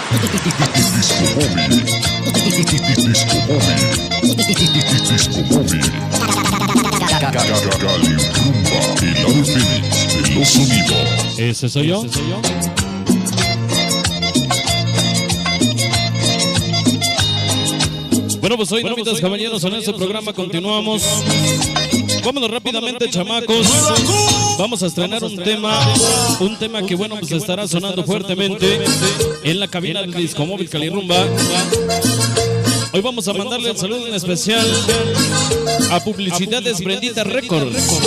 Disco móvil. Disco móvil. Disco móvil. Cali Rumba. El Phoenix de los sonidos. ¿Ese soy yo? Bueno, pues hoy, damas caballeros, en este programa continuamos. Vámonos rápidamente, chamacos. Vamos a estrenar un tema que, bueno, pues estará sonando fuertemente en la cabina del Disco Móvil Cali Rumba. Hoy vamos a mandarle el saludo en especial a Publicidades Brendita Records.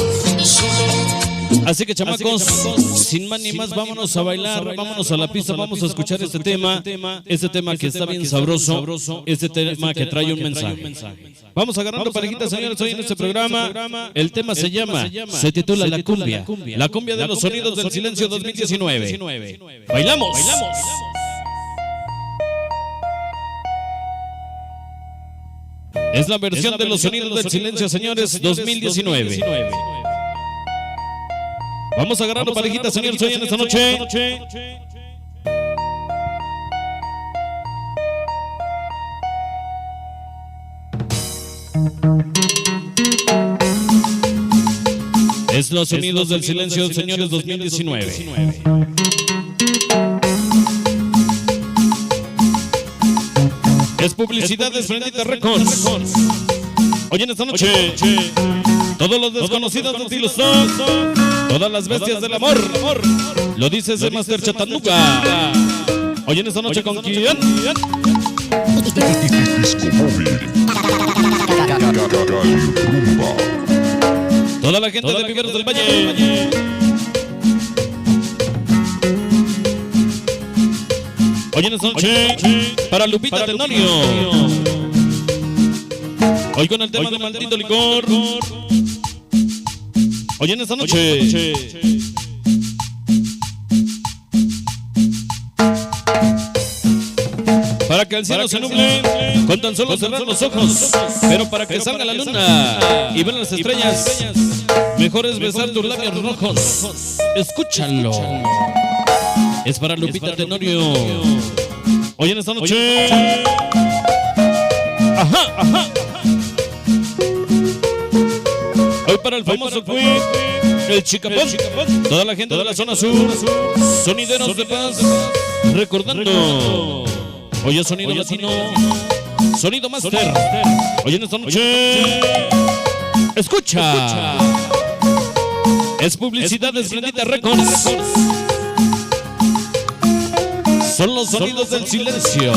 Así que, chamacos, sin más ni más, vámonos a bailar, vámonos a la pista, vamos a escuchar este tema que está bien sabroso, este tema que trae un mensaje. Vamos agarrando parejitas, señores, hoy en este programa. El tema se titula La Cumbia de los Sonidos del Silencio 2019. ¡Bailamos! Es la versión de los Sonidos del Silencio, señores, 2019. Vamos agarrando parejitas, señores, hoy en esta noche. Es los Sonidos del Silencio, señores, 2019. Es Publicidades Brendita Records. Hoy en esta noche, todos los desconocidos de estilo son, todas las bestias del amor. Lo dice ese Master Chattanooga. Hoy en esta noche, ¿con quién? Disco móvil. Cali Rumba. Toda la gente de Viveros del Valle. Hoy en esta noche, para Lupita Tenorio. Hoy con el tema de Maldito Licor. Hoy en esta noche, para que el cielo se nuble con tan solo cerrar los ojos, pero para que salga la luna y ver las estrellas, mejor es besar tus labios rojos. Escúchalo. Es para Lupita Tenorio. Hoy en esta noche. Ajá. Hoy para el famoso Queen, el Chicapón, toda la gente de la zona sur, sonideros de paz, recordando. Hoy es sonido latino, sonido master. Hoy en esta noche, escucha. Es Publicidades Brendita Records. Son los Sonidos del Silencio.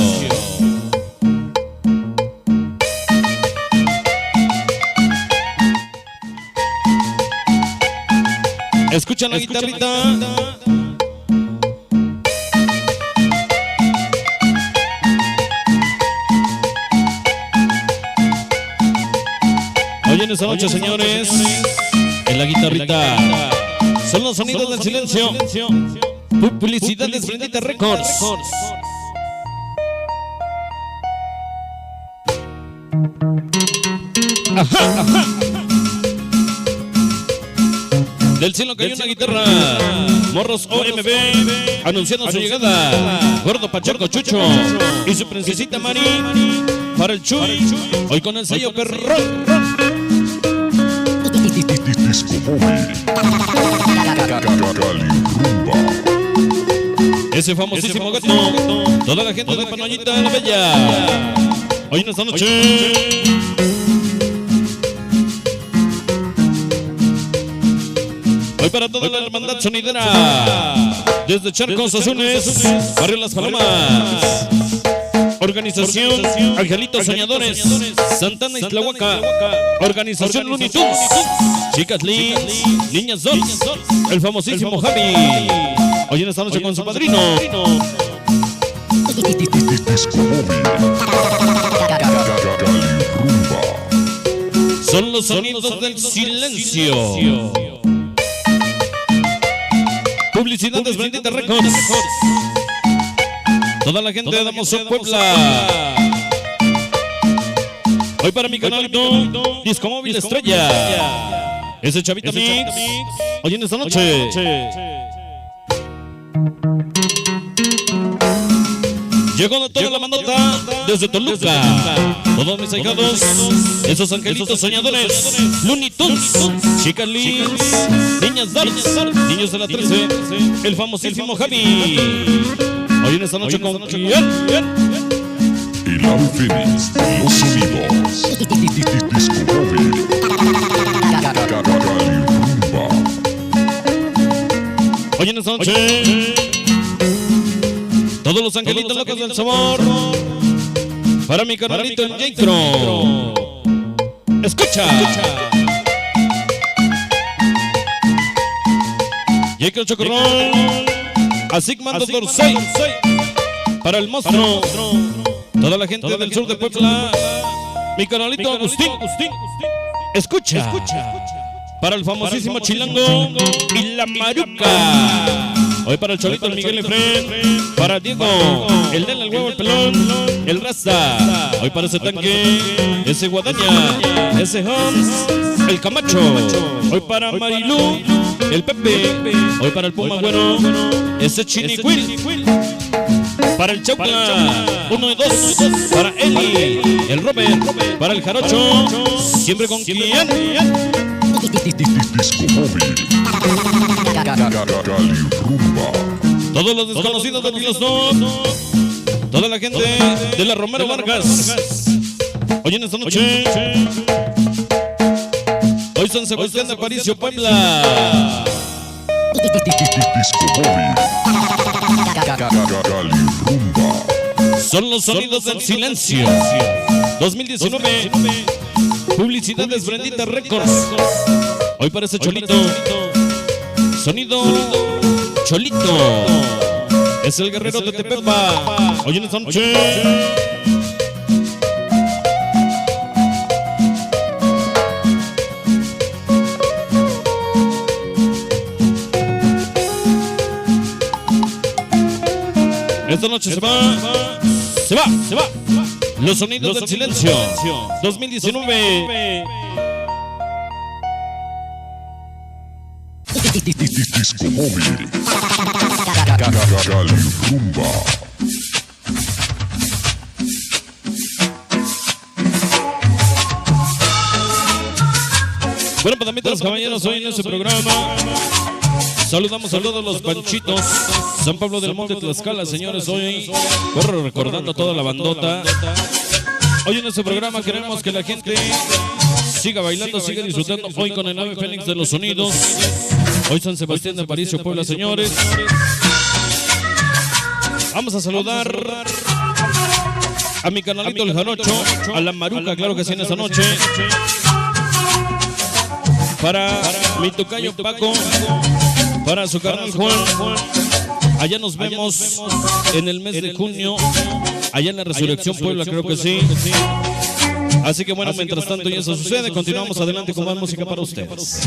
Escuchan la guitarrita. Hoy en esta noche, señores, en la guitarrita son los Sonidos del Silencio. Publicidades Brendita Records. Ajá. Del cielo cayó una guitarra. Morros OMB anunciando su llegada. Gordo Pacheco Chucho y su princesita Mari para el Chuy. Hoy con el sello perrón. Disco móvil. Cali Rumba. Ese famosísimo gato. Toda la gente de Panoñita de la Bella. Hoy en esta noche. Hoy para toda la hermandad sonidera. Desde Charcos Azules, Barrio Las Palomas. Organización Angelitos Soñadores, Santana y Tlahuaca. Organización Looney Tunes, Chicas Leeds, Niñas Dots, el famosísimo Javi. Hoy en esta noche con su padrino. Disco móvil. Cali Rumba. Son los Sonidos del Silencio. Publicidades Brendita Records. Toda la gente de Damosón, Puebla. Hoy para mi canalito, Disco Móvil Estrella. Ese Chavita Mix. Hoy en esta noche. Llegó toda la bandota desde Toluca. Todos mis ahijados, esos angelitos soñadores, Looney Tunes, chicas Liz, niñas Darts, niños de la 13, el famosísimo Javi. Hoy en esta noche con quién? El Ave Fénix de los sonidos. Disco móvil. Cali Rumba. Hoy en esta noche, todos los angelitos locos del sabor. Para mi carnalito el Jacro. Escucha. Jacro Chocorrón. A Sigmando Dorsey. Para el monstruo. Toda la gente del sur de Puebla. Mi carnalito Agustín. Escucha. Para el famosísimo Chilango y la Maruca. Hoy para el Cholito, el Miguel Efren. Para Diego, el del huevo, el pelón, el Raza. Hoy para ese tanque, ese Guadaña, ese Holmes, el Camacho. Hoy para Marilú, el Pepe. Hoy para el Puma Güero, ese Chiniquil. Para el Chaucla, 1 y 2. Para Eli, el Robert. Para el Jarocho, siempre con quién. Disco móvil. Cali Rumba. Todos los desconocidos de los dos. Toda la gente de la Romero Vargas. Hoy en esta noche. Hoy San Sebastián de Aparicio, Puebla. Disco móvil. Cali Rumba. Son los sonidos del silencio. 2019. Publicidades Brendita Records. Hoy parece Cholito. Sonido Cholito. Es el guerrero de Tepepa. Hoy en esta noche. Esta noche se va. Los sonidos del silencio. 2019. Disco móvil. Cali Rumba. Bueno, pues también los caballeros hoy en este programa. Saludamos a todos los panchitos. San Pablo del Monte, Tlaxcala, señores. Hoy corro recordando a toda la bandota. Hoy en este programa queremos que la gente siga bailando, siga disfrutando. Hoy con el Ave Fénix de los sonidos. Hoy San Sebastián de Aparicio, Puebla, señores. Vamos a saludar a mi canalito el Jarocho, a la Maruca, claro que sí, en esta noche. Para mi tocayo Paco, para su carnal Juan. Allá nos vemos en el mes de junio, allá en la Resurrección Puebla, creo que sí. Así que bueno, mientras tanto y eso sucede, continuamos adelante con más música para ustedes.